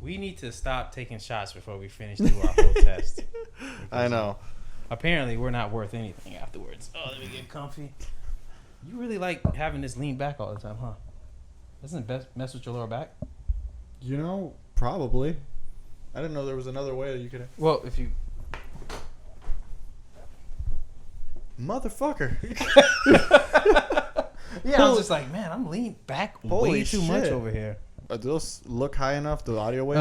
We need to stop taking shots before we finish through our whole test. I know. Apparently, we're not worth anything afterwards. Oh, let me get comfy. You really like having this lean back all the time, huh? Doesn't it mess with your lower back? You know, probably. I didn't know there was another way that you could. Well, if you... Motherfucker. Yeah, I was just like, man, I'm leaning back way too much over here. Do those look high enough, the audio waves?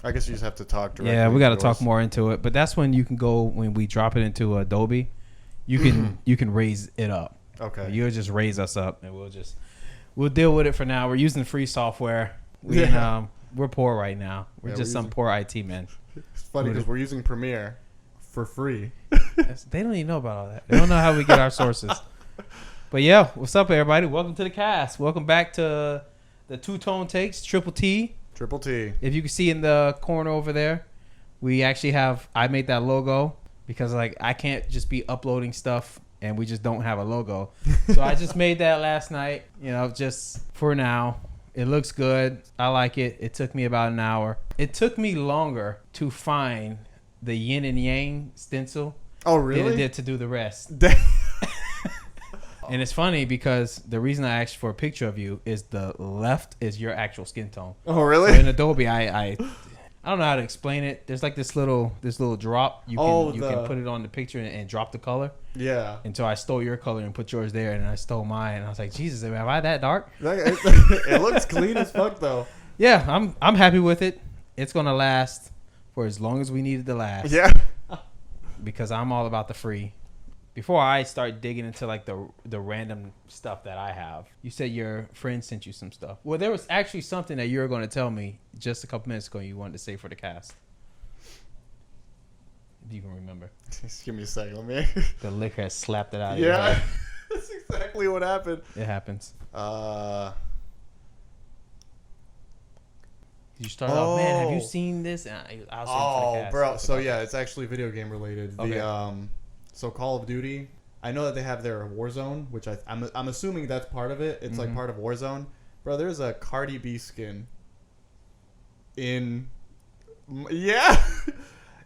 I guess you just have to talk directly. Yeah, we got to talk more into it. But that's when you can go, when we drop it into Adobe, you can raise it up. Okay. You'll just raise us up, and we'll deal with it for now. We're using free software. We're poor right now. We're just some poor IT men. It's funny because we're using Premiere for free. They don't even know about all that. They don't know how we get our sources. But yeah, what's up, everybody? Welcome to the cast. Welcome back to the TwoToneTakes, Triple T. Triple T. If you can see in the corner over there, we actually I made that logo because like I can't just be uploading stuff and we just don't have a logo. So I just made that last night, just for now. It looks good. I like it. It took me about an hour. It took me longer to find the yin and yang stencil. Oh, really? Than it did to do the rest. And it's funny because the reason I asked for a picture of you is the left is your actual skin tone. Oh, really? So in Adobe, I don't know how to explain it. There's like this little drop. You can put it on the picture and drop the color. Yeah. And so I stole your color and put yours there, and I stole mine. And I was like, Jesus, am I that dark? It looks clean as fuck, though. Yeah, I'm happy with it. It's gonna last for as long as we need it to last. Yeah. Because I'm all about the free. Before I start digging into like the random stuff that I have, you said your friend sent you some stuff. Well, there was actually something that you were going to tell me just a couple minutes ago you wanted to say for the cast. If you can remember. Just give me a second. Let me. The liquor has slapped it out of your head. Yeah. That's exactly what happened. It happens. You start off, man, have you seen this? And I'll say for the cast. Bro. So yeah, it's actually video game related. Okay. So Call of Duty, I know that they have their Warzone, which I'm assuming that's part of it. It's like part of Warzone. Bro, there's a Cardi B skin in... Yeah!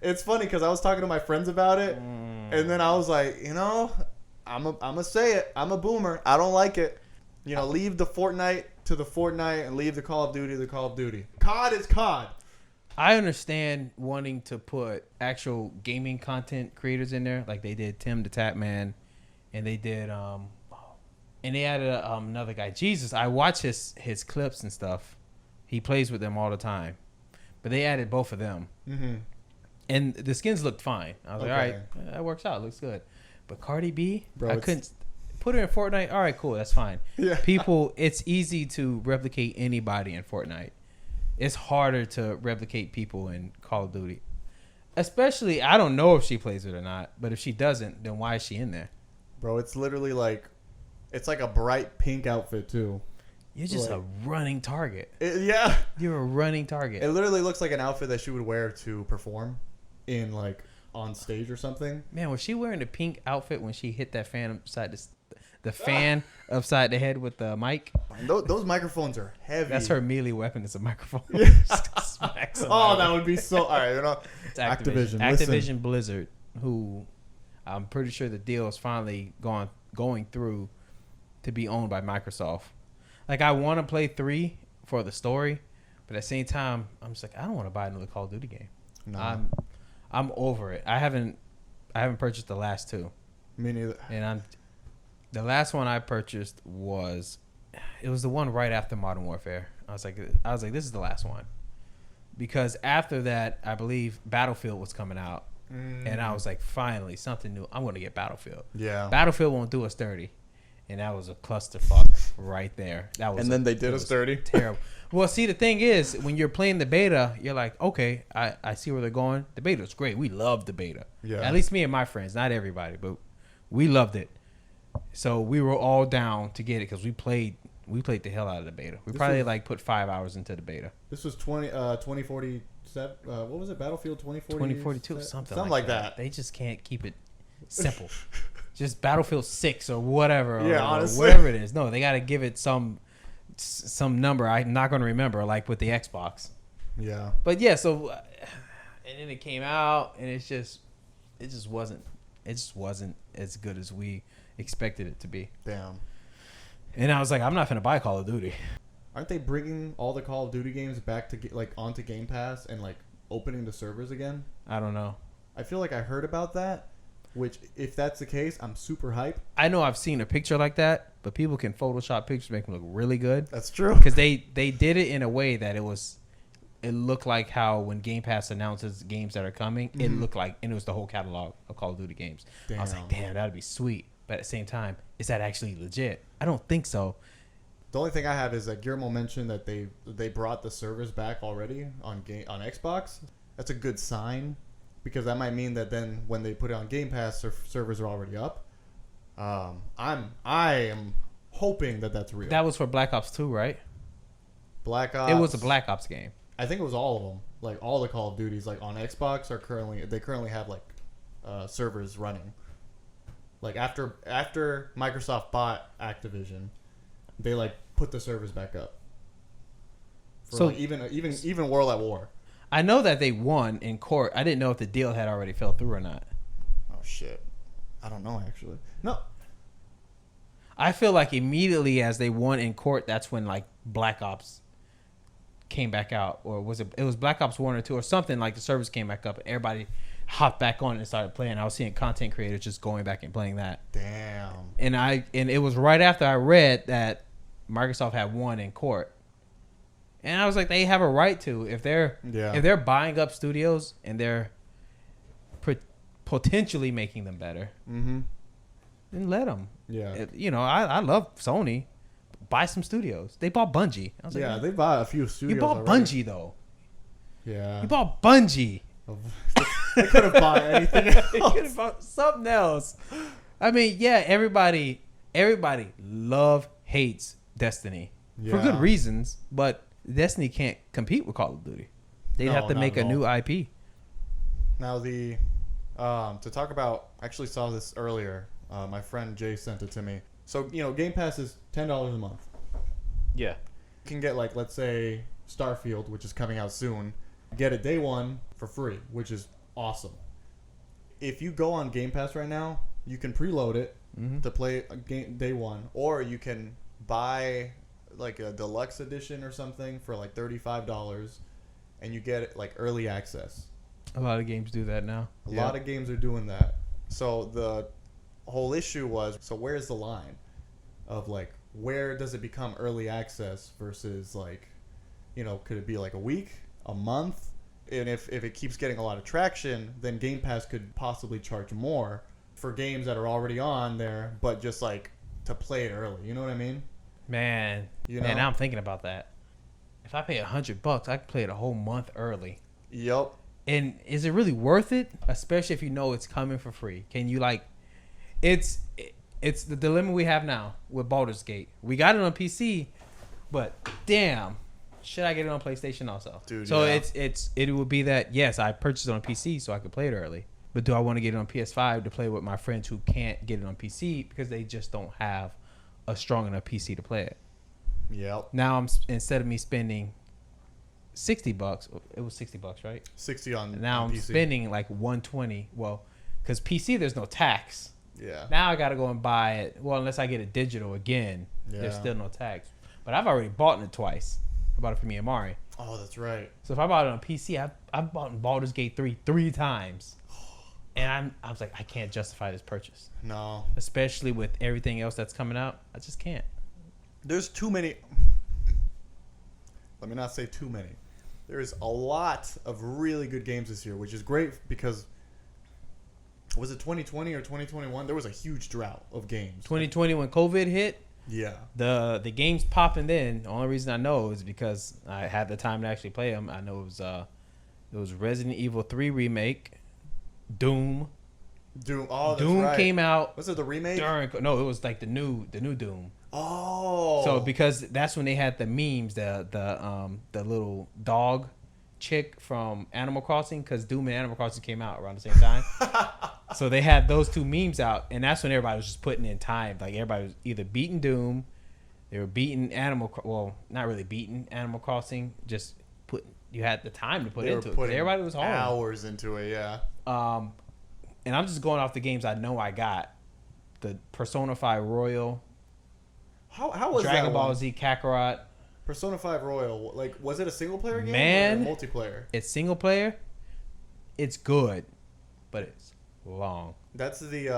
It's funny because I was talking to my friends about it, and then I was like, I'm going to say it. I'm a boomer. I don't like it. Leave the Fortnite to the Fortnite and leave the Call of Duty to the Call of Duty. COD is COD. I understand wanting to put actual gaming content creators in there, like they did Tim the Tap Man, and they did and they added another guy. Jesus, I watch his clips and stuff. He plays with them all the time, but they added both of them, and the skins looked fine. I was like, all right, that works out, looks good. But Cardi B, bro, I couldn't put her in Fortnite. All right, cool, that's fine. Yeah. People, it's easy to replicate anybody in Fortnite. It's harder to replicate people in Call of Duty. Especially, I don't know if she plays it or not, but if she doesn't, then why is she in there? Bro, it's literally it's like a bright pink outfit, too. You're just a running target. Yeah. You're a running target. It literally looks like an outfit that she would wear to perform in, on stage or something. Man, was she wearing a pink outfit when she hit that fan upside the fan upside the head with the mic? Those microphones are heavy. That's her melee weapon. It's a microphone. Yeah. That would be so. All right, it's Activision Blizzard, who I'm pretty sure the deal is finally going through to be owned by Microsoft. Like, I want to play 3 for the story, but at the same time, I'm just like, I don't want to buy another Call of Duty game. No. I'm over it. I haven't purchased the last 2. Me neither. And the last one I purchased was the one right after Modern Warfare. I was like, this is the last one, because after that, I believe Battlefield was coming out, and I was like, finally something new. I'm going to get Battlefield. Yeah. Battlefield won't do us dirty, and that was a clusterfuck right there. Then they did us dirty. Terrible. Well, see, the thing is, when you're playing the beta, you're like, okay, I see where they're going. The beta's great. We love the beta. Yeah. At least me and my friends, not everybody, but we loved it. So we were all down to get it because we played the hell out of the beta. We probably put 5 hours into the beta. This was 2047. What was it? Battlefield 2042, something like that. They just can't keep it simple. Just Battlefield 6 or whatever. Yeah, or honestly, whatever it is. No, they got to give it some some number I'm not going to remember, like with the Xbox. Yeah. But yeah, so and then it came out, and it just wasn't as good as we expected it to be. Damn. And I was like, I'm not gonna buy Call of Duty. Aren't they bringing all the Call of Duty games back to like onto Game Pass and like opening the servers again? I don't know. I feel like I heard about that. Which, if that's the case, I'm super hype. I know I've seen a picture like that, but people can Photoshop pictures, make them look really good. That's true. Because they did it in a way that it looked like how when Game Pass announces games that are coming, it looked like, and it was the whole catalog of Call of Duty games. Damn. I was like, damn, that'd be sweet. But at the same time, is that actually legit? I don't think so. The only thing I have is that Guillermo mentioned that they brought the servers back already on Xbox. That's a good sign, because that might mean that then when they put it on Game Pass, servers are already up. I am hoping that that's real. That was for Black Ops 2, right? Black Ops. It was a Black Ops game. I think it was all of them. Like all the Call of Duties, like on Xbox, they currently have like servers running. Like after Microsoft bought Activision, they like put the servers back up. For So like even World at War. I know that they won in court. I didn't know if the deal had already fell through or not. Oh shit, I don't know actually. No, I feel like immediately as they won in court, that's when like Black Ops came back out, or was it was Black Ops 1 or 2 or something, like the servers came back up and everybody hopped back on and started playing. I was seeing content creators just going back and playing that. damn. And it was right after I read that Microsoft had won in court. And I was like, they have a right to, if they're buying up studios and they're potentially making them better, then let them. Yeah. I love Sony. Buy some studios. They bought Bungie. I was like, Yeah, they bought a few studios. you bought already. Bungie though. Yeah. You bought Bungie. They could have bought anything You could else. have bought something else. I mean, yeah, everybody hates Destiny for Yeah. good reasons, but Destiny can't compete with Call of Duty. They'd No, have to not make at a new all. IP. Now to talk about, I actually saw this earlier. My friend Jay sent it to me. So Game Pass is $10 a month. Yeah. You can get like, let's say Starfield, which is coming out soon. Get it day one for free, which is awesome. If you go on Game Pass right now, you can preload it to play a game day one, or you can buy like a deluxe edition or something for like $35, and you get like early access. A lot of games do that now. A lot of games are doing that. So the whole issue was, so where's the line of like, where does it become early access versus like, could it be like a week, a month? And if it keeps getting a lot of traction, then Game Pass could possibly charge more for games that are already on there, but just like to play it early. You know what I mean? Man, now I'm thinking about that. If I pay $100, I can play it a whole month early. Yep. And is it really worth it? Especially if you know it's coming for free. Can you like? It's the dilemma we have now with Baldur's Gate. We got it on PC, but damn, should I get it on PlayStation also? Dude, so yeah. it would be that, yes, I purchased it on PC so I could play it early. But do I want to get it on PS5 to play with my friends who can't get it on PC because they just don't have a strong enough PC to play it? Yep. Now instead of me spending $60, it was $60, right? 60 on Now on I'm PC. spending like $120. Well, because PC there's no tax. Yeah. Now I gotta go and buy it. Well, unless I get it digital again, there's Yeah. still no tax. But I've already bought it twice. I bought it for me and Mari. Oh, that's right. So if I bought it on PC, I've bought in Baldur's Gate 3 times, and I was like, I can't justify this purchase, No. especially with everything else that's coming out. I just can't. There's too many. Let me not say too many. There's a lot of really good games this year, which is great because was it 2020 or 2021? There was a huge drought of games. 2020 when COVID hit, Yeah. the games popping then. The only reason I know is because I had the time to actually play them. I know it was Resident Evil 3 remake, Doom. Doom. Oh, that's Doom right. came out Was it the remake? no, it was like the new Doom. Oh. So because that's when they had the memes, the little dog chick from Animal Crossing, because Doom and Animal Crossing came out around the same time. So they had those two memes out, and that's when everybody was just putting in time. Like everybody was either beating Doom, They were beating well, not really beating Animal Crossing, just you had the time to put They into were it. 'Cause putting everybody was home. hours into it, yeah. And I'm just going off the games I know I got. The Persona 5 Royal. How was Dragon that Ball one? Z Kakarot. Persona 5 Royal, like, was it a single player game Man, or a multiplayer? It's single player. It's good, but it's long. That's the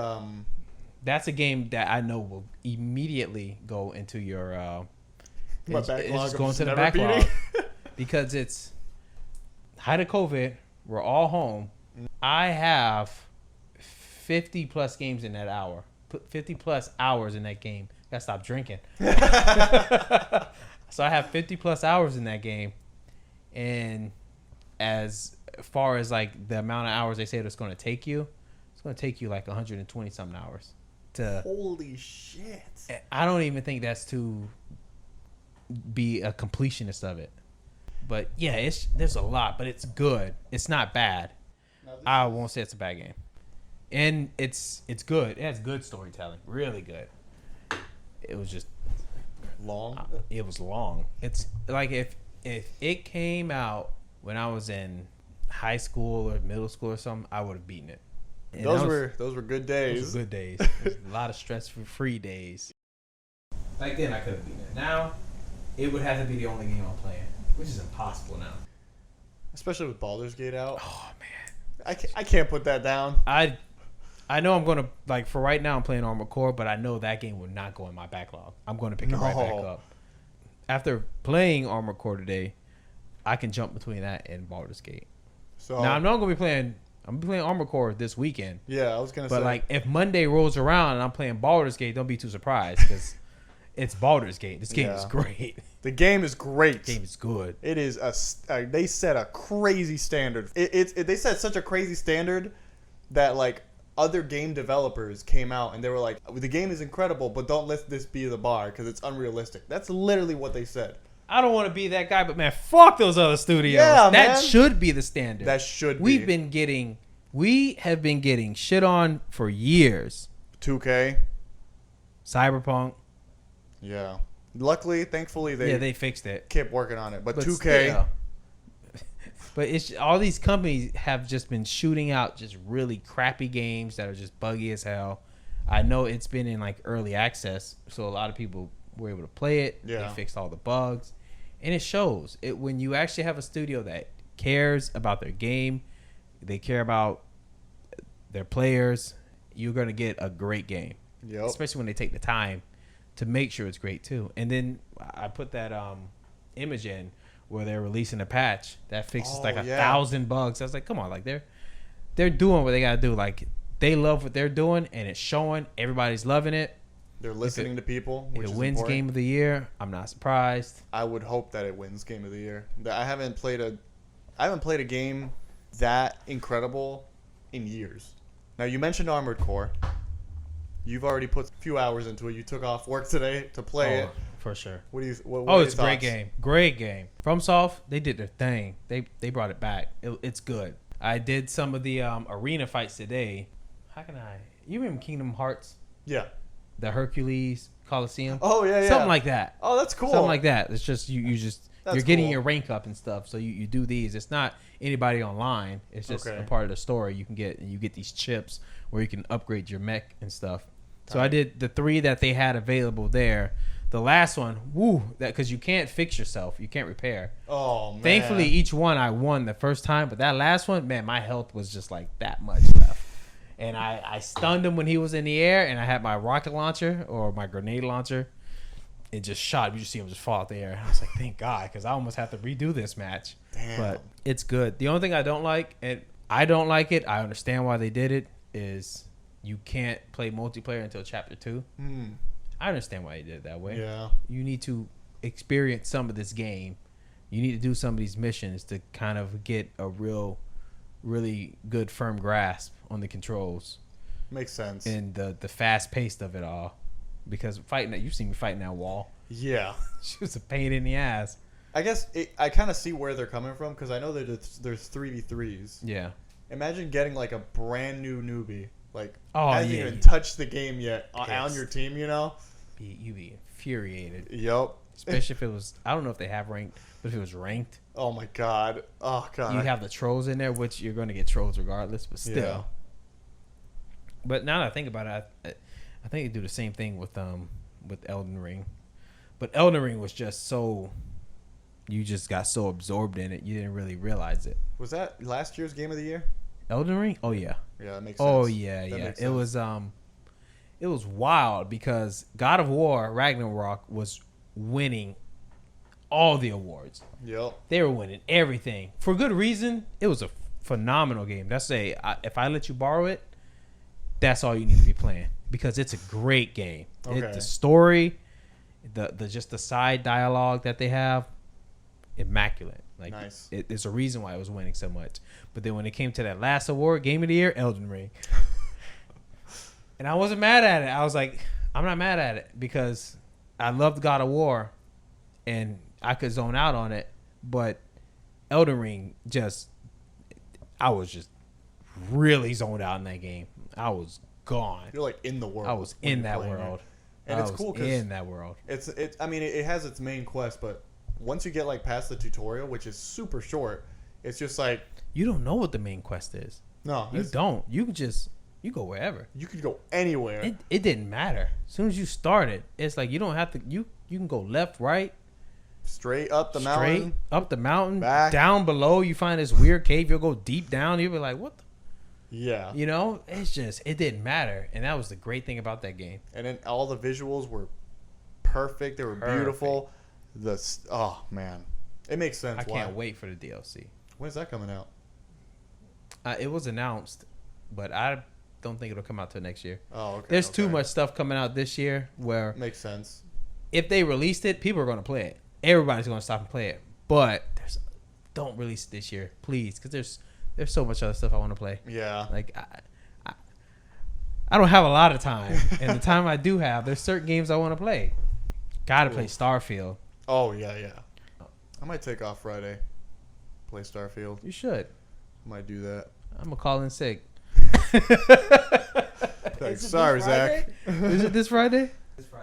That's a game that I know will immediately go into your my it's backlog. just I'm going just to the never backlog beating. because it's height of COVID. We're all home. I have 50 plus games in that hour. Put 50 plus hours in that game. Gotta stop drinking. So I have 50 plus hours in that game, and as far as like the amount of hours they say it's going to take you, it's going to take you like 120 something hours to. Holy shit! I don't even think that's to be a completionist of it, but yeah, there's a lot, but it's good. It's not bad. I won't say it's a bad game, and it's good. It has good storytelling, really good. It was just long. It was long. It's like if it came out when I was in high school or middle school or something, I would have beaten it. And Those were good days. Those were good days. A lot of stress-free days. Back then, I could have beaten it. Now, it would have to be the only game I'm playing, which is impossible now. Especially with Baldur's Gate out. Oh man, I can't put that down. I know I'm gonna like for right now I'm playing Armored Core, but I know that game will not go in my backlog. I'm gonna pick it right back up. After playing Armored Core today, I can jump between that and Baldur's Gate. So now I'm not gonna be playing. I'm playing Armored Core this weekend. Yeah, I was gonna say. But like, if Monday rolls around and I'm playing Baldur's Gate, don't be too surprised because it's Baldur's Gate. This game is great. The game is great. The game is good. It is they set a crazy standard. They set such a crazy standard that like other game developers came out and they were like, the game is incredible, but don't let this be the bar because it's unrealistic. That's literally what they said. I don't want to be that guy, but man, fuck those other studios. Yeah, that man. should be the standard. That should be. We have been getting shit on for years. 2K. Cyberpunk. Yeah. Luckily, thankfully, they fixed it. Kept working on it. But 2K. Still. But it's all these companies have just been shooting out just really crappy games that are just buggy as hell. I know it's been in like early access, so a lot of people were able to play it. Yeah. They fixed all the bugs, and it shows. It when you actually have a studio that cares about their game, they care about their players. You're gonna get a great game, especially when they take the time to make sure it's great too. And then I put that image in where they're releasing a patch that fixes 1,000 bugs. I was like, come on, like they're doing what they gotta do. Like they love what they're doing, and it's showing. Everybody's loving it. They're listening to people. If it wins Game of the Year, I'm not surprised. I would hope that it wins Game of the Year. I haven't played a game that incredible in years. Now you mentioned Armored Core. You've already put a few hours into it. You took off work today to play it. For sure. What it's a great game. Great game. FromSoft, they did their thing. They brought it back. It's good. I did some of the arena fights today. How can I? You remember Kingdom Hearts? Yeah. The Hercules Coliseum? Oh, yeah. Something like that. Oh, that's cool. Something like that. It's just you're getting cool. your rank up and stuff. So you do these. It's not anybody online. It's just a part of the story you can get. And you get these chips where you can upgrade your mech and stuff. So I did the 3 that they had available there. The last one, because you can't fix yourself. You can't repair. Oh, man. Thankfully, each one I won the first time. But that last one, man, my health was just like that much left. And I stunned him when he was in the air. And I had my rocket launcher or my grenade launcher. It just shot. You just see him just fall out the air. And I was like, thank God. Because I almost have to redo this match. Damn. But it's good. The only thing I don't like, and I don't like it, I understand why they did it, is you can't play multiplayer until Chapter 2. I understand why they did it that way. Yeah. You need to experience some of this game. You need to do some of these missions to kind of get a really good firm grasp on the controls. Makes sense. And the fast pace of it all. Because you've seen me fighting that wall. Yeah. She was a pain in the ass. I guess I kind of see where they're coming from because I know that there's 3v3s. Yeah. Imagine getting like a brand new newbie. Like, hasn't even touched the game yet on your team, you know? You be infuriated. Yep. Especially if it was, I don't know if they have ranked, but if it was ranked. Oh my god. Oh god. You have the trolls in there, which you're going to get trolls regardless, but still. Yeah. But now that I think about it, I think they do the same thing with Elden Ring. But Elden Ring was just so, you just got so absorbed in it, you didn't really realize it. Was that last year's game of the year? Elden Ring? Oh yeah. Yeah, that makes sense. Oh yeah, yeah. It was wild because God of War Ragnarok was winning all the awards. Yep. They were winning everything for good reason. It was a phenomenal game. If I let you borrow it, that's all you need to be playing because it's a great game. Okay. The story, the just the side dialogue that they have, immaculate. Like nice. There's a reason why it was winning so much. But then when it came to that last award, Game of the Year, Elden Ring. And I wasn't mad at it. I was like, I'm not mad at it because I loved God of War and I could zone out on it. But Elden Ring I was just really zoned out in that game. I was gone. You're like in the world. I was in that world. And it's cool because in that world. I mean, it has its main quest, but once you get like past the tutorial, which is super short, it's just like you don't know what the main quest is. No, you don't. You can you go wherever. You could go anywhere. It didn't matter. As soon as you started, it's like you don't have to. You can go left, right, straight up the mountain, back. Down below. You find this weird cave. You'll go deep down. You'll be like, what the? Yeah. You know, it didn't matter, and that was the great thing about that game. And then all the visuals were perfect. They were beautiful. Oh man, it makes sense. I can't wait for the DLC. When's that coming out? It was announced, but I don't think it'll come out till next year. Oh, okay. There's too much stuff coming out this year where makes sense. If they released it, people are going to play it. Everybody's going to stop and play it. But don't release it this year, please, because there's so much other stuff I want to play. Yeah. Like I don't have a lot of time, and the time I do have, there's certain games I want to play. Got to play Starfield. Oh yeah. I might take off Friday. Play Starfield. You should. I might do that. I'm gonna call in sick. Sorry, Zach. Is it this Friday?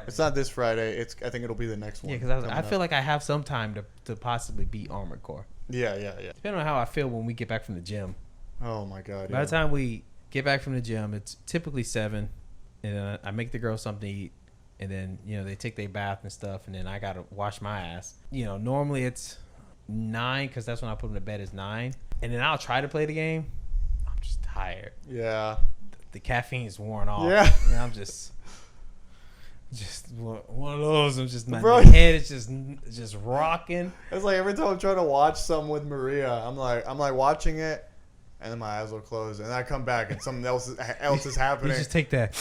It's not this Friday. I think it'll be the next one. Yeah, because I feel like I have some time to possibly beat Armored Core. Yeah. Depending on how I feel when we get back from the gym. Oh my god. By the time we get back from the gym, it's typically 7, and I make the girls something to eat, and then they take their bath and stuff, and then I gotta wash my ass. Normally it's 9 because that's when I put them to bed. Is 9, and then I'll try to play the game. I'm just tired. Yeah. The caffeine's worn off. Yeah. And I'm just one of those. I'm just my head is just rocking. It's like every time I'm trying to watch something with Maria, I'm like watching it, and then my eyes will close, and I come back and something else is happening. You just take that.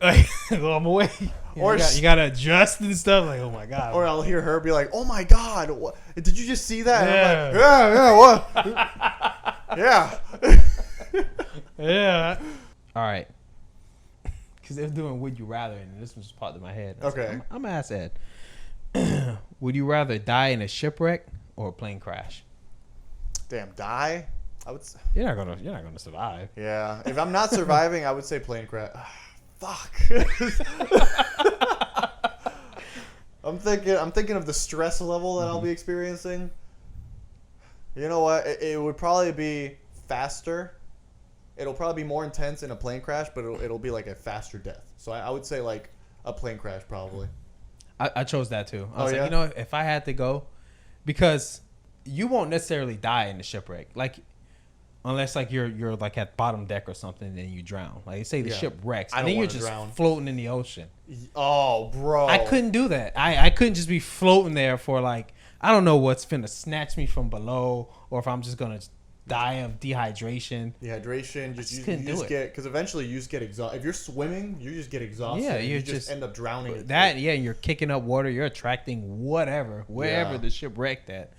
I'm away. Or you gotta adjust and stuff. Like, oh my god. Or I'll hear her be like, "Oh my god, what, did you just see that?" Yeah. And I'm like, yeah, what? Yeah. All right. Because they're doing Would You Rather, and this was popped in my head. Okay. Like, I'm ass Ed. Would you rather die in a shipwreck or a plane crash? Damn, die? You're not gonna survive. Yeah. If I'm not surviving, I would say plane crash. Fuck. I'm thinking of the stress level that I'll be experiencing. You know what? It would probably be faster. It'll probably be more intense in a plane crash, but it'll be like a faster death. So I would say like a plane crash probably. I chose that too. I was like, if I had to go, because you won't necessarily die in the shipwreck, like unless like you're like at bottom deck or something and you drown. Like say the ship wrecks, and then you're just floating in the ocean. Oh, bro! I couldn't do that. I couldn't just be floating there for like I don't know what's finna snatch me from below, or if I'm just gonna die of dehydration. You just get, because eventually you just get exhausted. If you're swimming, you just get exhausted. Yeah, you just end up drowning. You're kicking up water. You're attracting wherever the ship wrecked at.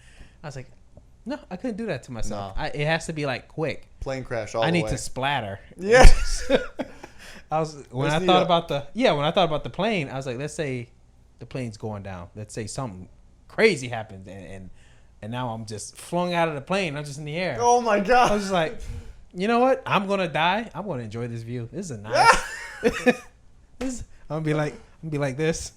I was like, no, I couldn't do that to myself. No. It has to be like quick. Plane crash all the way. I need to splatter. Yeah. When I thought about the plane, I was like, let's say the plane's going down. Let's say something crazy happens and now I'm just flung out of the plane. I'm just in the air. Oh my god! I was just like, you know what? I'm gonna die. I'm gonna enjoy this view. This is a nice. I'm gonna be like this.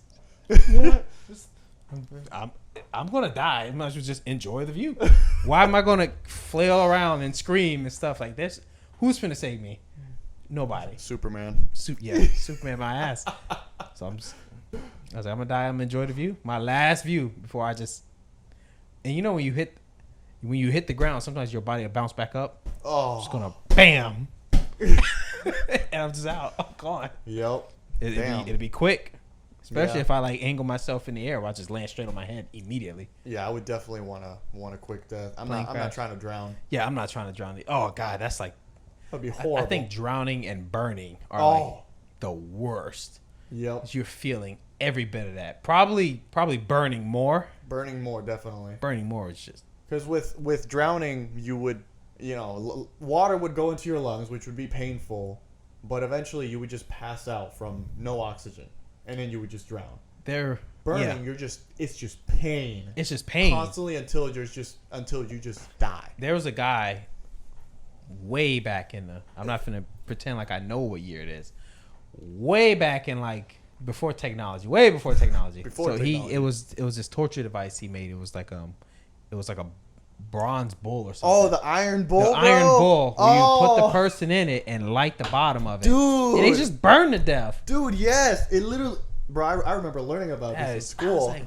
I'm gonna die. I might as well just enjoy the view. Why am I gonna flail around and scream and stuff like this? Who's finna save me? Nobody. Superman. Superman my ass. So I was like, I'm gonna die. I'm gonna enjoy the view. My last view before I just. And you know when you hit the ground, sometimes your body will bounce back up. Oh, I'm just gonna bam, and I'm just out. I'm gone. Yep. It'll be quick. Especially Yeah. if I like angle myself in the air, where I just land straight on my head immediately. Yeah, I would definitely want a quick death. I'm not trying to drown. Yeah, I'm not trying to drown. Oh god, that's like That'd be horrible. I think drowning and burning are like the worst. Yep. You're feeling every bit of that. Probably burning more. Burning more, definitely. Burning more is just because with drowning, you would water would go into your lungs, which would be painful, but eventually you would just pass out from no oxygen. And then you would just drown. Burning, it's just pain. It's just pain constantly until you just die. There was a guy way back in I'm not gonna pretend like I know what year it is. Way back in like before technology. It was this torture device he made. It was like a bronze bull or something. Oh, the iron bull. Iron bull. Where you put the person in it and light the bottom of it. Dude. And they just burn to death. Dude, yes. It literally... Bro, I remember learning about this in school. Like,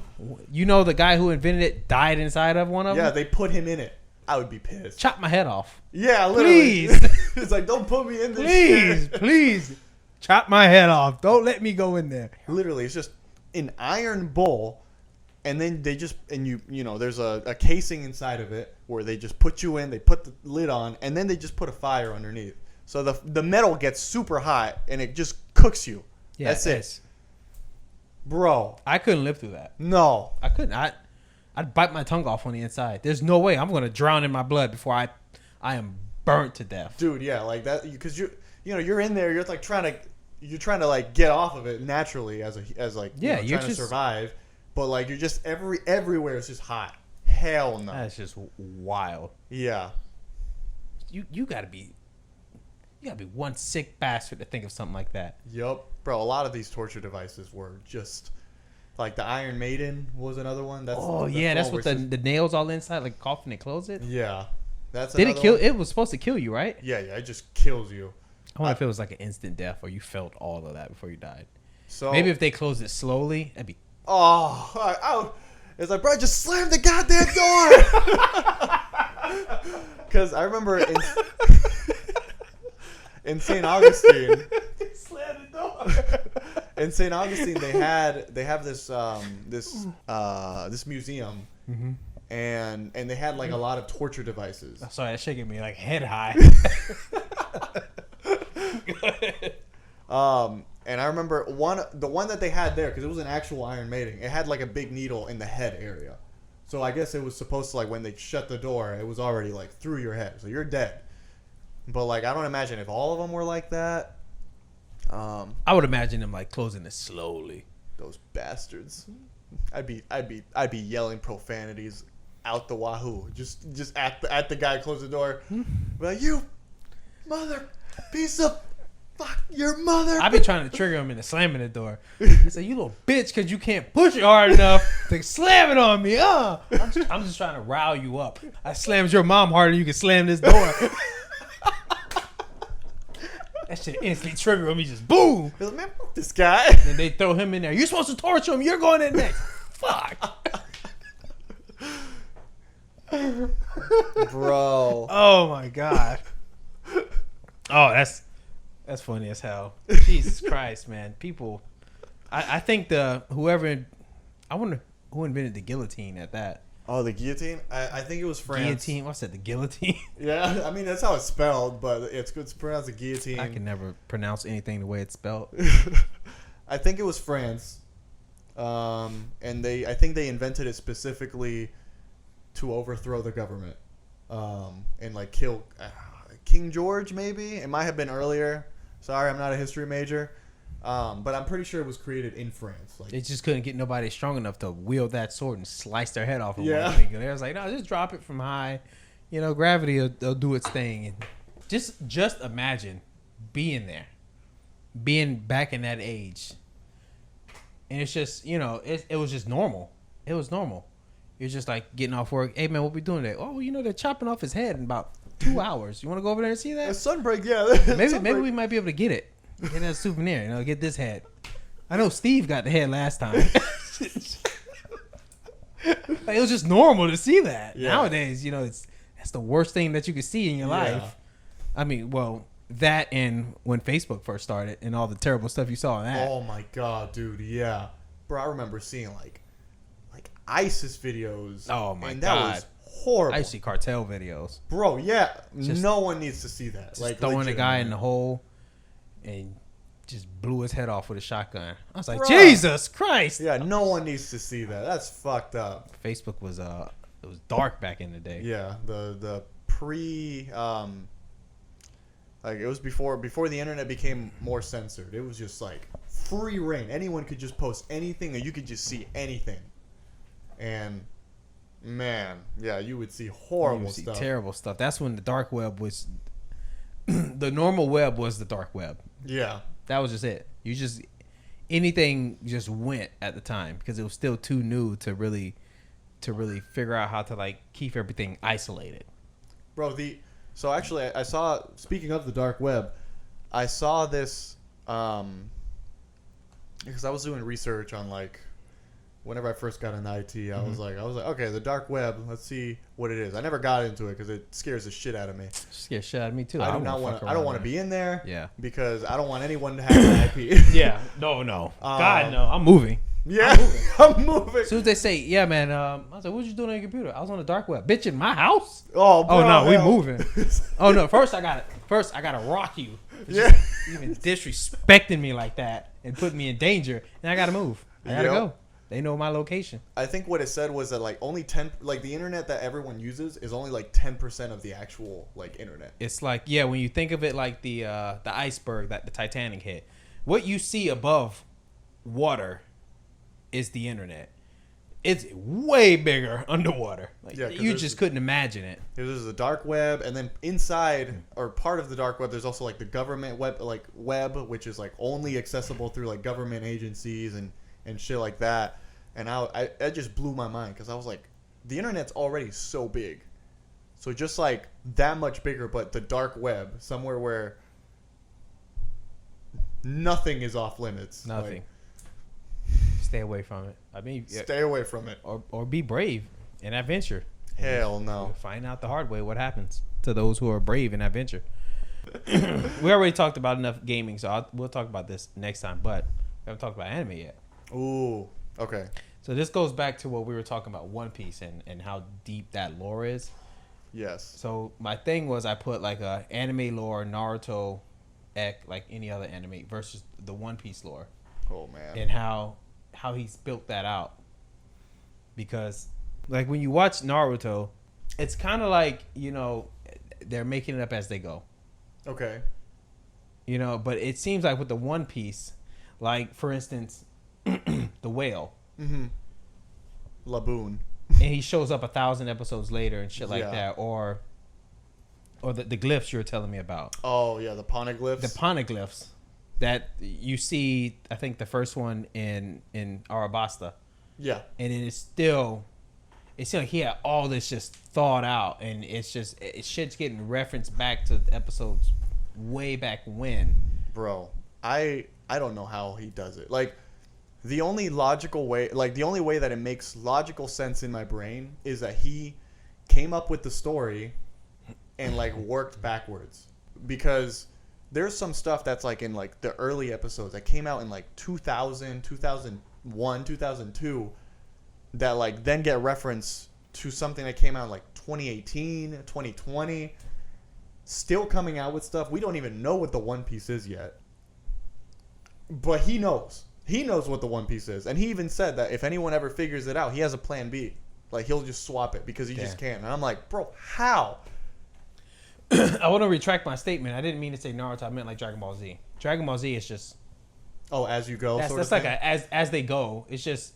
you know the guy who invented it died inside of one of them? Yeah, they put him in it. I would be pissed. Chop my head off. Yeah, literally. Please. It's like, don't put me in this shit. Please. Chop my head off. Don't let me go in there. Literally, it's just an iron bowl... And then they just, and there's a casing inside of it where they just put you in, they put the lid on, and then they just put a fire underneath. So the metal gets super hot and it just cooks you. Yeah, that's it. Bro. I couldn't live through that. No. I couldn't. I'd bite my tongue off on the inside. There's no way I'm going to drown in my blood before I am burnt to death. Dude, yeah, like that, because you're in there, you're like trying to like get off of it naturally as trying to survive. But like you're just everywhere is just hot. Hell no. That's just wild. Yeah. You gotta be one sick bastard to think of something like that. Yup. Bro, a lot of these torture devices were just like the Iron Maiden was another one. That's what the nails all inside, like coffin and close it. Yeah. Did it kill? One? It was supposed to kill you, right? Yeah, it just kills you. I wonder if it was like an instant death or you felt all of that before you died. So maybe if they closed it slowly, that'd be. Oh, it's like, bro, just slam the goddamn door. Because I remember in St. Augustine, slam the door. In St. Augustine, they have this museum, mm-hmm. and they had like a lot of torture devices. Oh, sorry, that's shaking me like head high. And I remember the one that they had there, because it was an actual Iron Maiden. It had like a big needle in the head area, so I guess it was supposed to, like, when they shut the door, it was already like through your head, so you're dead. But like, I don't imagine if all of them were like that. I would imagine them like closing it slowly. Those bastards. I'd be yelling profanities out the wahoo, just at the guy close the door. Be like, you mother piece of. Fuck your mother. I be trying to trigger him into slamming the door. He said, "You little bitch, because you can't push it hard enough to slam it on me." I'm just trying to rile you up. I slammed your mom harder than you can slam this door. That shit instantly trigger him. He just boom. Like, man, fuck this guy. Then they throw him in there. You're supposed to torture him. You're going in next. Fuck. Bro. Oh my god. Oh, that's funny as hell. Jesus Christ, man. People, I think I wonder who invented the guillotine at that. Oh, the guillotine? I think it was France. Guillotine? What's that, the guillotine? Yeah, I mean, that's how it's spelled, but it's pronounced the guillotine. I can never pronounce anything the way it's spelled. I think it was France. And I think they invented it specifically to overthrow the government. And like kill King George, maybe? It might have been earlier. Sorry, I'm not a history major. But I'm pretty sure it was created in France. Like, they just couldn't get nobody strong enough to wield that sword and slice their head off. Yeah. They was like, no, just drop it from high. Gravity will do its thing. And just imagine being there, being back in that age, And it's just, it was just normal. It was normal. You're just like getting off work. Hey man, what we doing today? Oh, they're chopping off his head in about 2 hours. You want to go over there and see that? A sunbreak, yeah. Maybe we might be able to get it. Get a souvenir. Get this head. I know Steve got the head last time. Like, it was just normal to see that. Yeah. Nowadays, that's the worst thing that you could see in your life. I mean, well, that and when Facebook first started and all the terrible stuff you saw in that. Oh my god, dude, yeah. Bro, I remember seeing like ISIS videos. Oh my god. And that was horrible. I see cartel videos. Bro, yeah. Just, no one needs to see that. Like throwing a guy in the hole and just blew his head off with a shotgun. I was like, bro, Jesus Christ. Yeah, no one needs to see that. That's fucked up. Facebook was it was dark back in the day. Yeah, the pre like it was before the internet became more censored. It was just like free reign. Anyone could just post anything and you could just see anything. And man, yeah, you would see horrible stuff. Terrible stuff. That's when the dark web was the normal web was the dark web. Yeah. That was just it. Anything just went at the time because it was still too new to really figure out how to like keep everything isolated. Bro, so actually I saw, speaking of the dark web, I saw this because I was doing research on like whenever I first got into IT, I was like, okay, the dark web, let's see what it is. I never got into it because it scares the shit out of me. Scares shit out of me too. I don't want to be in there. Yeah. Because I don't want anyone to have an IP. Yeah. No. God, no. I'm moving. Yeah. I'm moving. As soon as they say, yeah, man, I was like, what you doing on your computer? I was on the dark web. Bitch, in my house? Oh, bro, no, we moving. Oh, no. First, I gotta rock you. Yeah. Even disrespecting me like that and putting me in danger. And I gotta move. I gotta go. They know my location. I think what it said was that like only 10, like the internet that everyone uses is only like 10% of the actual like internet. It's like, yeah, when you think of it like the iceberg that the Titanic hit, what you see above water is the internet. It's way bigger underwater. Like, yeah, you just couldn't imagine it. There's the dark web, and then inside or part of the dark web, there's also like the government web, which is like only accessible through like government agencies and shit like that. And I just blew my mind because I was like, the internet's already so big, so just like that much bigger, but the dark web, somewhere where nothing is off limits. Nothing. Like, stay away from it. I mean, stay away from it, or be brave and adventure. Hell no. Find out the hard way what happens to those who are brave and adventure. We already talked about enough gaming, so we'll talk about this next time. But we haven't talked about anime yet. Ooh, okay. So this goes back to what we were talking about, One Piece, and how deep that lore is. Yes. So my thing was I put like a anime lore, Naruto, like any other anime versus the One Piece lore. Oh man. And how he's built that out. Because like when you watch Naruto, it's kind of like, they're making it up as they go. Okay. But it seems like with the One Piece, like for instance, the whale. Mm-hmm. Laboon. And he shows up 1,000 episodes later and shit like that. Or the glyphs you were telling me about. Oh, yeah, the poneglyphs. The poneglyphs that you see, I think the first one in Arabasta. Yeah. And it seems like he had all this just thought out, and shit's getting referenced back to episodes way back when. Bro, I don't know how he does it. Like, the only way that it makes logical sense in my brain is that he came up with the story and like worked backwards, because there's some stuff that's like in like the early episodes that came out in like 2000, 2001, 2002 that like then get reference to something that came out in like 2018, 2020, still coming out with stuff. We don't even know what the One Piece is yet, but he knows what the One Piece is, and he even said that if anyone ever figures it out, he has a plan B. Like, he'll just swap it because he just can't. And I'm like, bro, how? I want to retract my statement. I didn't mean to say Naruto. I meant like Dragon Ball Z. Dragon Ball Z is just as you go. That's like as they go. It's just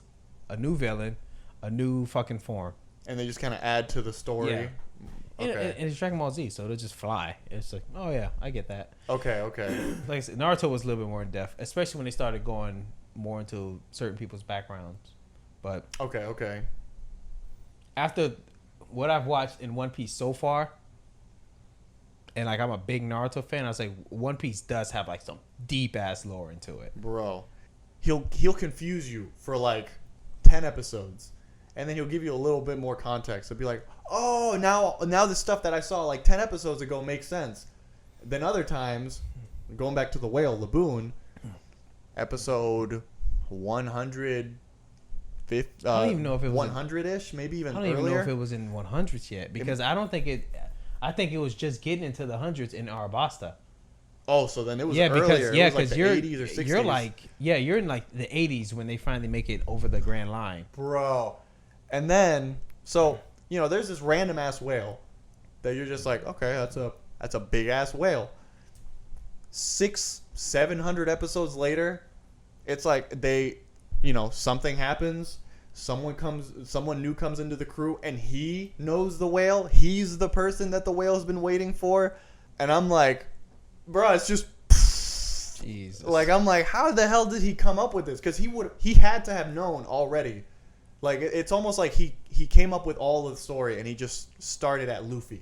a new villain, a new fucking form, and they just kind of add to the story. Yeah. Okay. And it's Dragon Ball Z, so it'll just fly. It's like, oh yeah, I get that. Okay. Like I said, Naruto was a little bit more in depth, especially when they started going more into certain people's backgrounds. But Okay. after what I've watched in One Piece so far, and like I'm a big Naruto fan, I was like, One Piece does have like some deep ass lore into it. Bro, he'll confuse you for like 10 episodes, and then he'll give you a little bit more context. He'll be like, oh, now the stuff that I saw like 10 episodes ago makes sense. Then other times, going back to the whale, Laboon, episode 100. I don't even know if it was 100-ish, maybe even I don't earlier. even know if it was in 100s yet, because I don't think it. I think it was just getting into the hundreds in Arabasta. Oh, so then it was Because earlier. yeah, it was like because the you're 80s or 60s. you're like you're in like the 80s when they finally make it over the Grand Line. Bro. And then there's this random ass whale that you're just like, okay, that's a big ass whale. 600-700 episodes later, it's like something happens. Someone new comes into the crew, and he knows the whale. He's the person that the whale's been waiting for. And I'm like, bro, it's just Jesus. like, I'm like, how the hell did he come up with this? Because he had to have known already. Like, it's almost like he came up with all of the story, and he just started at Luffy,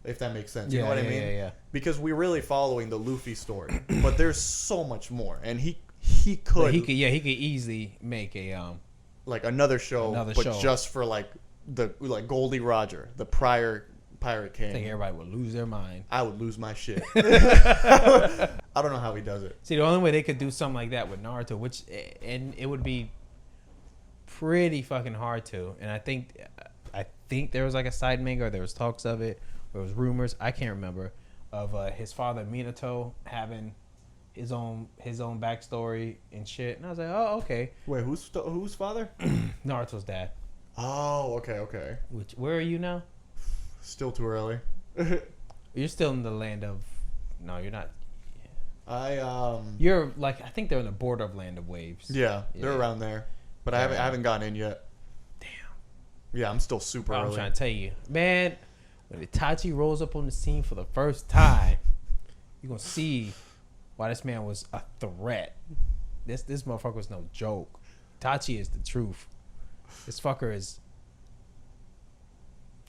if that makes sense. You know what I mean? Yeah. Because we're really following the Luffy story, but there's so much more, and he could. But he could easily make a like another show, just for like Goldie Roger, the prior Pirate King. I think everybody would lose their mind. I would lose my shit. I don't know how he does it. See, the only way they could do something like that with Naruto, and it would be pretty fucking hard to. And I think there was like a side manga, or there was talks of it, or it was rumors. I can't remember of his father Minato having his own backstory and shit. And I was like, oh, okay. Wait, whose father? Naruto's dad. Oh, okay. Where are you now? Still too early. You're still in the land of. No, you're not. I You're like, I think they're in the border of Land of Waves. Yeah, they're around there, but I haven't gotten in yet. Damn. Yeah, I'm still super early. I'm trying to tell you, man. When Itachi rolls up on the scene for the first time, you're gonna see why this man was a threat. This motherfucker was no joke. Itachi is the truth. This fucker is.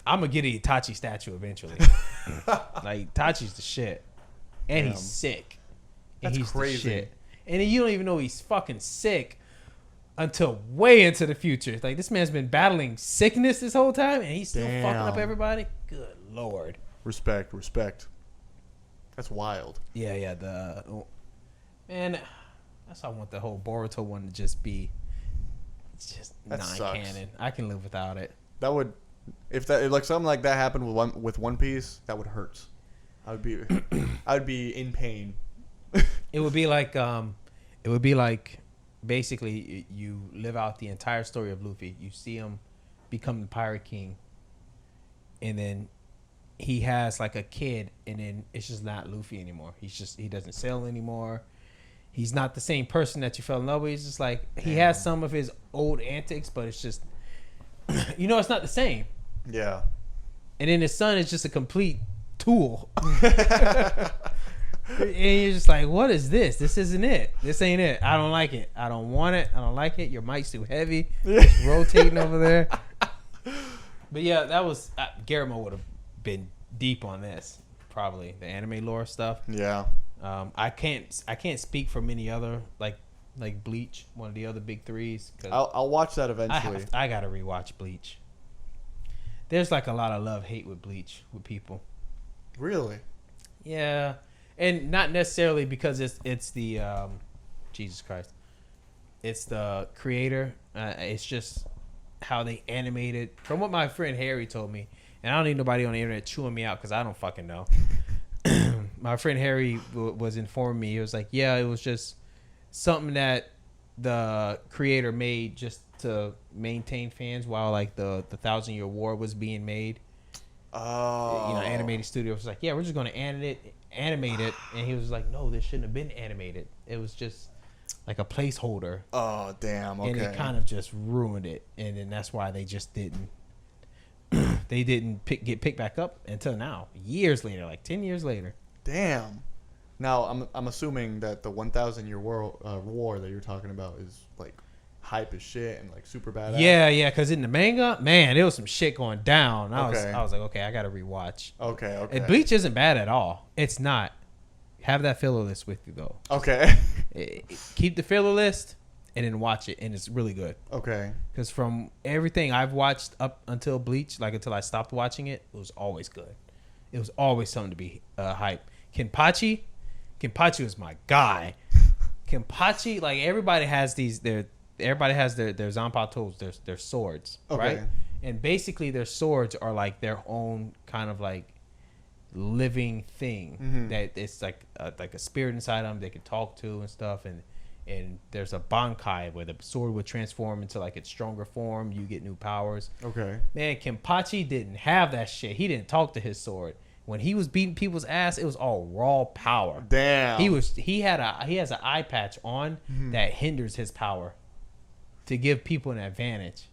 I'm gonna get an Itachi statue eventually. Like, Itachi's the shit, and he's sick. And That's crazy. The shit. And then you don't even know he's fucking sick until way into the future. Like, this man's been battling sickness this whole time, and he's still fucking up everybody. Good lord. Respect. That's wild. Yeah. Man, that's why I want the whole Boruto one to just be. It's just non-canon. I can live without it. That would, if something like that happened with One Piece, that would hurt. I would be in pain. It would be like basically you live out the entire story of Luffy. You see him become the Pirate King, and then he has like a kid, and then it's just not Luffy anymore. He doesn't sail anymore. He's not the same person that you fell in love with. He's just like, he has some of his old antics, but it's just, it's not the same. Yeah. And then his son is just a complete tool. And you're just like, what is this? This isn't it. This ain't it. I don't like it. I don't want it. I don't like it. Your mic's too heavy. It's rotating over there. But yeah, that was Guillermo would have been deep on this, probably the anime lore stuff. Yeah. I can't speak for many other like Bleach, one of the other big threes. I'll watch that eventually. I gotta rewatch Bleach. There's like a lot of love-hate with Bleach with people. Really? Yeah, and not necessarily because it's the Jesus Christ, it's the creator. It's just how they animated. From what my friend Harry told me, and I don't need nobody on the internet chewing me out because I don't fucking know. My friend Harry was informing me. He was like, yeah, it was just something that the creator made just to maintain fans while like the 1,000-Year War was being made. Oh. Animated studio was like, yeah, we're just going to animate it. And he was like, no, this shouldn't have been animated. It was just like a placeholder. Oh, damn. Okay. And it kind of just ruined it. And then that's why they just didn't. They didn't get picked back up until now. Years later, like 10 years later. Damn. Now, I'm assuming that the 1,000 year war that you're talking about is like hype as shit and like super badass. Yeah, because in the manga, man, there was some shit going down. I Okay. was like, okay, I got to rewatch. Okay. And Bleach isn't bad at all. It's not. Have that filler list with you, though. Okay. Keep the filler list and then watch it, and it's really good. Okay. Because from everything I've watched up until Bleach, like until I stopped watching it, it was always good. It was always something to be hype. Kenpachi was my guy. Kenpachi, like everybody has their zanpatos, their swords, Okay. right? And basically their swords are like their own kind of like living thing that it's like a spirit inside them they can talk to and stuff, and there's a bankai where the sword would transform into like its stronger form. You get new powers. Okay. Man, Kenpachi didn't have that shit. He didn't talk to his sword. When he was beating people's ass, it was all raw power. Damn. He has an eye patch on that hinders his power to give people an advantage.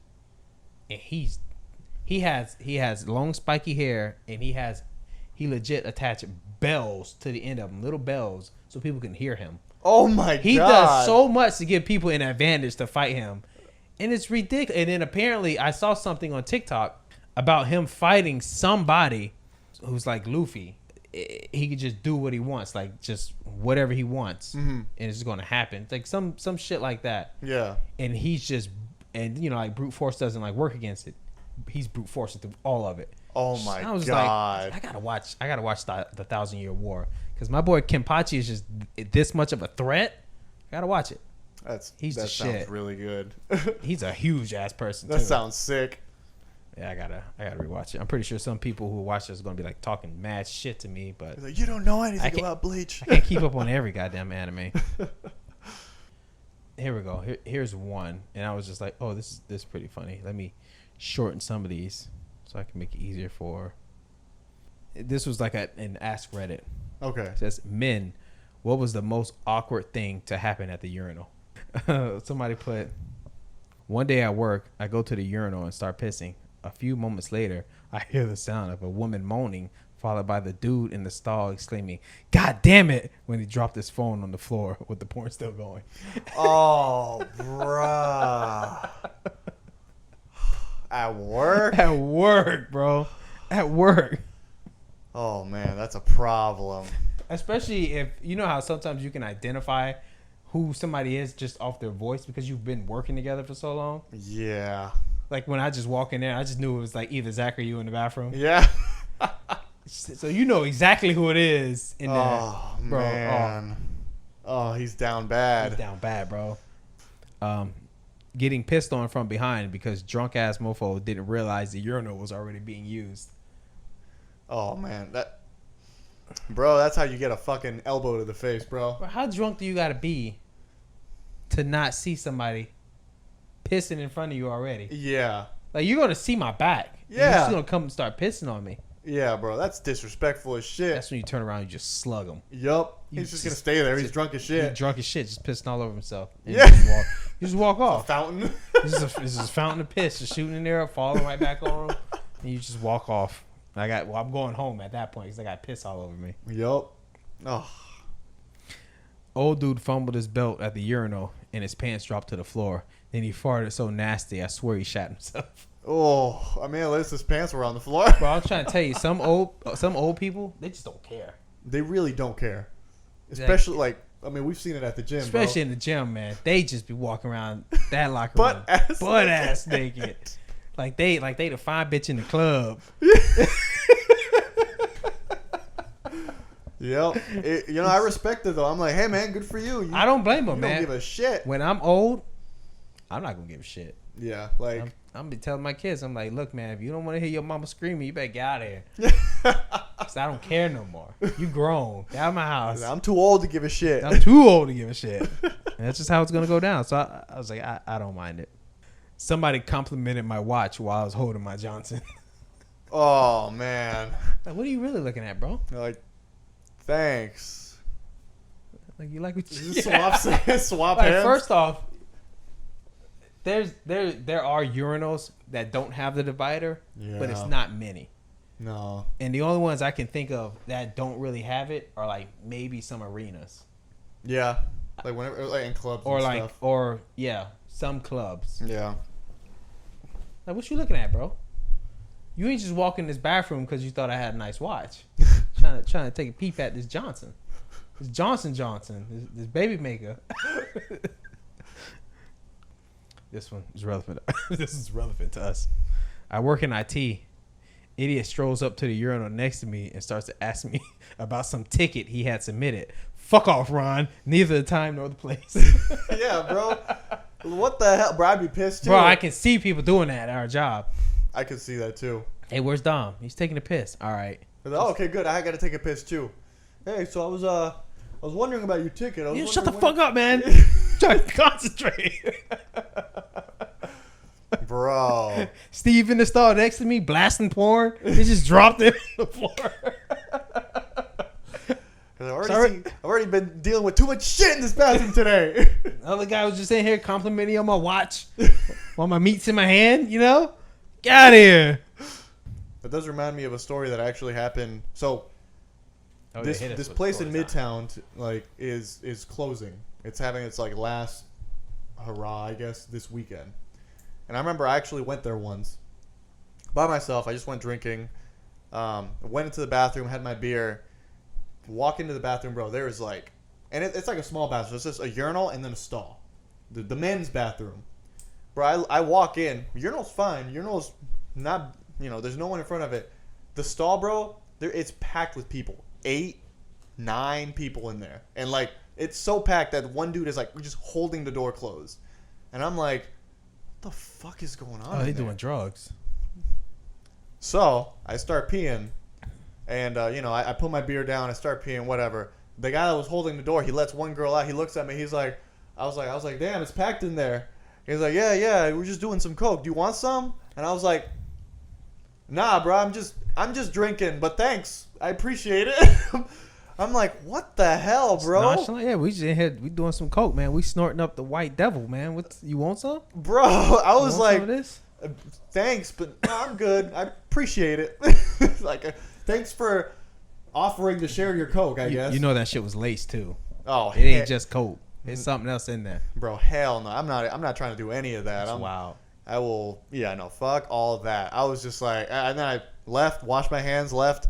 And he has long spiky hair, and he legit attached bells to the end of them, little bells, so people can hear him. Oh my god. He does so much to give people an advantage to fight him. And it's ridiculous. And then apparently I saw something on TikTok about him fighting somebody who's like Luffy. He could just do what he wants, like just whatever he wants, and it's just going to happen. It's like some shit like that. Yeah. And he's just, and you know, like brute force doesn't like work against it. He's brute forcing through all of it. Oh my I was god. like, I gotta watch the 1,000-Year War, because my boy Kenpachi is just this much of a threat. I gotta watch it. That the sounds shit. really good. He's a huge ass person. That too. sounds sick. Yeah, I gotta rewatch it. I'm pretty sure some people who watch this are gonna be like talking mad shit to me, but He's like, you don't know anything about Bleach. I can't keep up on every goddamn anime. Here we go. Here's one, and I was just like, oh, this is pretty funny. Let me shorten some of these so I can make it easier for. This was like an Ask Reddit. Okay. It says, men, what was the most awkward thing to happen at the urinal? Somebody put, one day at work, I go to the urinal and start pissing. A few moments later, I hear the sound of a woman moaning, followed by the dude in the stall exclaiming, God damn it, when he dropped his phone on the floor with the porn still going. Oh, bruh. At work? At work, bro. At work. Oh, man, that's a problem. Especially if, you know how sometimes you can identify who somebody is just off their voice because you've been working together for so long. Yeah. Like when I just walk in there, I just knew it was like either Zach or you in the bathroom. Yeah. So you know exactly who it is in there. Oh, bro. man. Oh, he's down bad. He's down bad, bro. Getting pissed on from behind because drunk ass mofo didn't realize the urinal was already being used. Oh, man. Bro, that's how you get a fucking elbow to the face, bro. Bro, how drunk do you gotta be to not see somebody pissing in front of you already? Yeah. Like, you're gonna see my back. Yeah. You're just gonna come and start pissing on me. Yeah, bro. That's disrespectful as shit. That's when you turn around and you just slug him. Yup. He's just going to stay there. He's drunk as shit. He's drunk as shit, just pissing all over himself. And Yeah. You just walk off. Fountain. This is a fountain of piss, just shooting in there, falling right back on him, and you just walk off. I'm going home at that point because I got piss all over me. Yup. Oh. Old dude fumbled his belt at the urinal and his pants dropped to the floor. Then he farted so nasty, I swear he shat himself. Oh, I mean, at least his pants were on the floor. Bro, I'm trying to tell you, some old people, they just don't care. They really don't care. Especially, we've seen it at the gym, Especially bro. in the gym, man. They just be walking around that locker room. Butt ass naked. Like they the fine bitch in the club. Yep. I respect it, though. I'm like, hey, man, good for you. I don't blame them, you man. don't give a shit. When I'm old, I'm not going to give a shit. Yeah, I'm going to be telling my kids, I'm like, look, man, if you don't want to hear your mama screaming, you better get out of here. Because I don't care no more. You grown. Get out of my house. I'm too old to give a shit. I'm too old to give a shit. And that's just how it's going to go down. So I was like, I don't mind it. Somebody complimented my watch while I was holding my Johnson. Oh, man. Like, what are you really looking at, bro? They're like, thanks. Like, you like what you Swap like, hands? first off, there are urinals that don't have the divider, but it's not many. No. And the only ones I can think of that don't really have it are like maybe some arenas. Yeah. Like whenever, like in clubs or and like, stuff. or yeah, some clubs. Yeah. Like, what you looking at, bro? You ain't just walk in this bathroom because you thought I had a nice watch. trying to take a peep at this Johnson. This Johnson. This baby maker. This one is relevant. This is relevant to us. I work in IT. Idiot strolls up to the urinal next to me and starts to ask me about some ticket he had submitted. Fuck off, Ron. Neither the time nor the place. Yeah, bro. What the hell, bro? I'd be pissed too. Bro, I can see people doing that at our job. I can see that too. Hey, where's Dom? He's taking a piss. All right. Oh, okay, good. I got to take a piss too. Hey, so I was wondering about your ticket. Yeah, shut the fuck up, man. Trying to concentrate. Bro. Steve in the stall next to me blasting porn. He just dropped it on the floor. I've already been dealing with too much shit in this bathroom today. The other guy was just in here complimenting on my watch while my meat's in my hand, you know? Get out of here. That does remind me of a story that actually happened. So this place in Midtown is closing. It's having its like last hurrah, I guess, this weekend. And I remember I actually went there once by myself. I just went drinking. Went into the bathroom, had my beer. Walk into the bathroom, bro. There is like, and it's like a small bathroom. It's just a urinal and then a stall. The men's bathroom. Bro, I walk in. Urinal's fine. Urinal's not, there's no one in front of it. The stall, bro, it's packed with people. 8, 9 people in there. And like, it's so packed that one dude is like just holding the door closed. And I'm like, what the fuck is going on? Oh, they doing drugs. So I start peeing. And, I put my beer down. I start peeing, whatever. The guy that was holding the door, he lets one girl out. He looks at me. He's like, I was like, damn, it's packed in there. He's like, yeah, we're just doing some coke. Do you want some? And I was like, nah, bro, I'm just drinking, but thanks. I appreciate it. I'm like, what the hell, bro? Yeah, we just in here, we doing some coke, man. We snorting up the white devil, man. You want some? Bro, I was like, some of this? Thanks, but no, I'm good. I appreciate it. Like, thanks for offering to share your coke, I guess. You know that shit was laced too. Oh, it ain't just coke. There's something else in there. Bro, hell no. I'm not trying to do any of that. That's wild. I will. Yeah, no. Fuck all of that. I was just like, and then I left, washed my hands, left,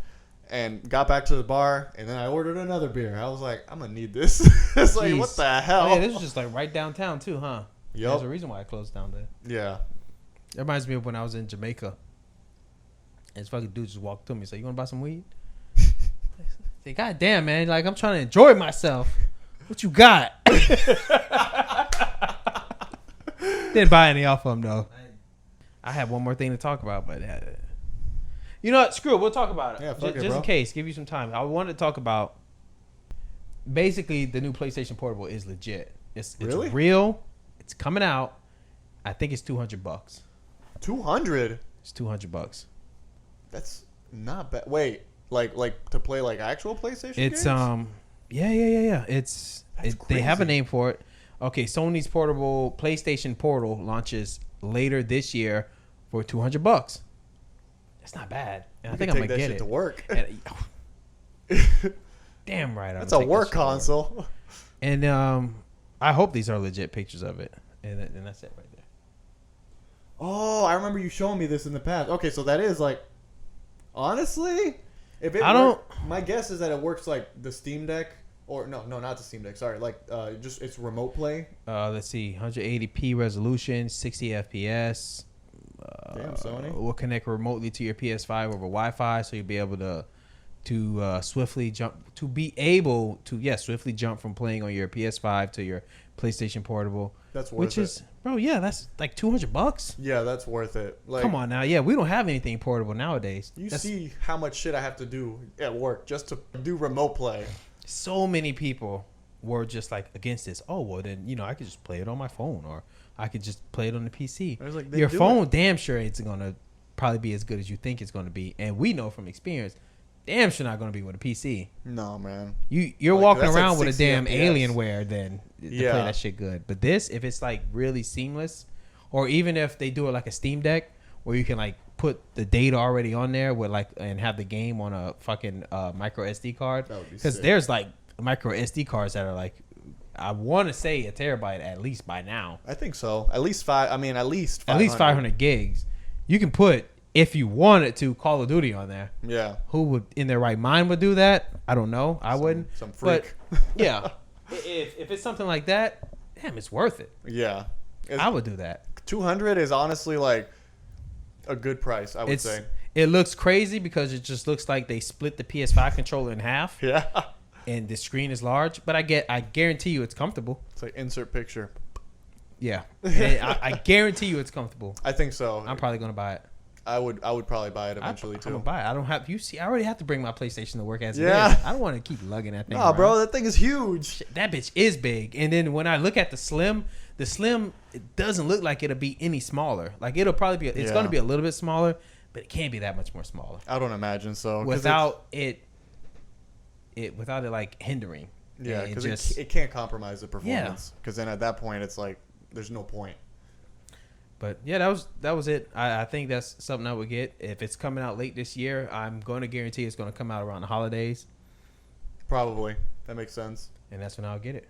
and got back to the bar, and then I ordered another beer. I was like, I'm gonna need this. It's like, what the hell? Oh, yeah, this was just like right downtown too, huh? Yep. There's a reason why I closed down there. Yeah. It reminds me of when I was in Jamaica. And this fucking dude just walked to me and said, "You want to buy some weed?" I said, "God damn, man! Like I'm trying to enjoy myself. What you got?" Didn't buy any off of him though. I have one more thing to talk about, but you know what? Screw it. We'll talk about it. Yeah, just in case. Give you some time. I wanted to talk about basically the new PlayStation Portable is legit. It's really real. It's coming out. I think it's $200. 200. It's $200. That's not bad. Wait, like to play like actual PlayStation games? Yeah. They have a name for it. Okay, Sony's portable PlayStation Portal launches later this year for $200. That's not bad. And I think I'm gonna get it to work. Damn right. That's a work console. And I hope these are legit pictures of it. And that's it right there. Oh, I remember you showing me this in the past. Okay, so that is like, honestly, if it my guess is that it works like the Steam Deck, or no, not the Steam Deck. Sorry, like just it's remote play. Let's see, 180p resolution, 60 FPS. Damn, Sony. Will connect remotely to your PS5 over Wi-Fi, so you'll be able to swiftly jump from playing on your PS5 to your PlayStation Portable. That's worth it. Bro, yeah, that's like $200. Yeah, that's worth it. Like, come on now. Yeah, we don't have anything portable nowadays. You see how much shit I have to do at work just to do remote play. So many people were just like against this. Oh, well then, I could just play it on my phone, or I could just play it on the PC. Like, your phone damn sure it's going to probably be as good as you think it's going to be. And we know from experience, damn sure not going to be with a PC. No, man. You're like, walking around with a damn Alienware then to play that shit good. But this, if it's like really seamless, or even if they do it like a Steam Deck where you can like put the data already on there with like and have the game on a fucking micro SD card. That would be Because sick. there's like micro SD cards that are like, I want to say a terabyte at least by now. I think so. At least 500. At least 500 gigs. You can put, if you wanted to, Call of Duty on there. Yeah. Who would in their right mind would do that? I don't know. I wouldn't. Some freak. But yeah, if it's something like that, damn, it's worth it. Yeah. I would do that. 200 is honestly like a good price, I would say. It looks crazy because it just looks like they split the PS5 controller in half. Yeah. And the screen is large, but I guarantee you it's comfortable. It's like insert picture. Yeah. And I guarantee you it's comfortable. I think so. I'm probably gonna buy it. I would probably buy it eventually too. I'm gonna buy it. I don't have. You see, I already have to bring my PlayStation to work as it Yeah. is. I don't want to keep lugging that thing. Nah, around. bro, that thing is huge. That bitch is big. And then when I look at the slim, it doesn't look like it'll be any smaller. Like it'll probably be. It's gonna be a little bit smaller, but it can't be that much more smaller. I don't imagine so. Without it like hindering. Yeah, And because it can't compromise the performance. Because then at that point, it's like there's no point. But yeah, that was it. I think that's something I would get if it's coming out late this year. I'm going to guarantee it's going to come out around the holidays, Probably. That makes sense. and that's when I'll get it.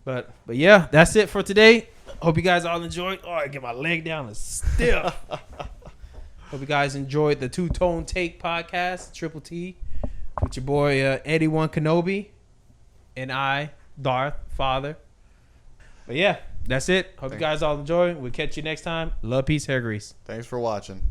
But yeah, that's it for today. Hope you guys all enjoyed. Oh, I get my leg down and stiff. Hope you guys enjoyed the Two Tone Take podcast, Triple T, with your boy Eddie One Kenobi, and I, Darth Father. But yeah, that's it. Hope you guys all enjoy. We'll catch you next time. Love, peace, hair grease. Thanks for watching.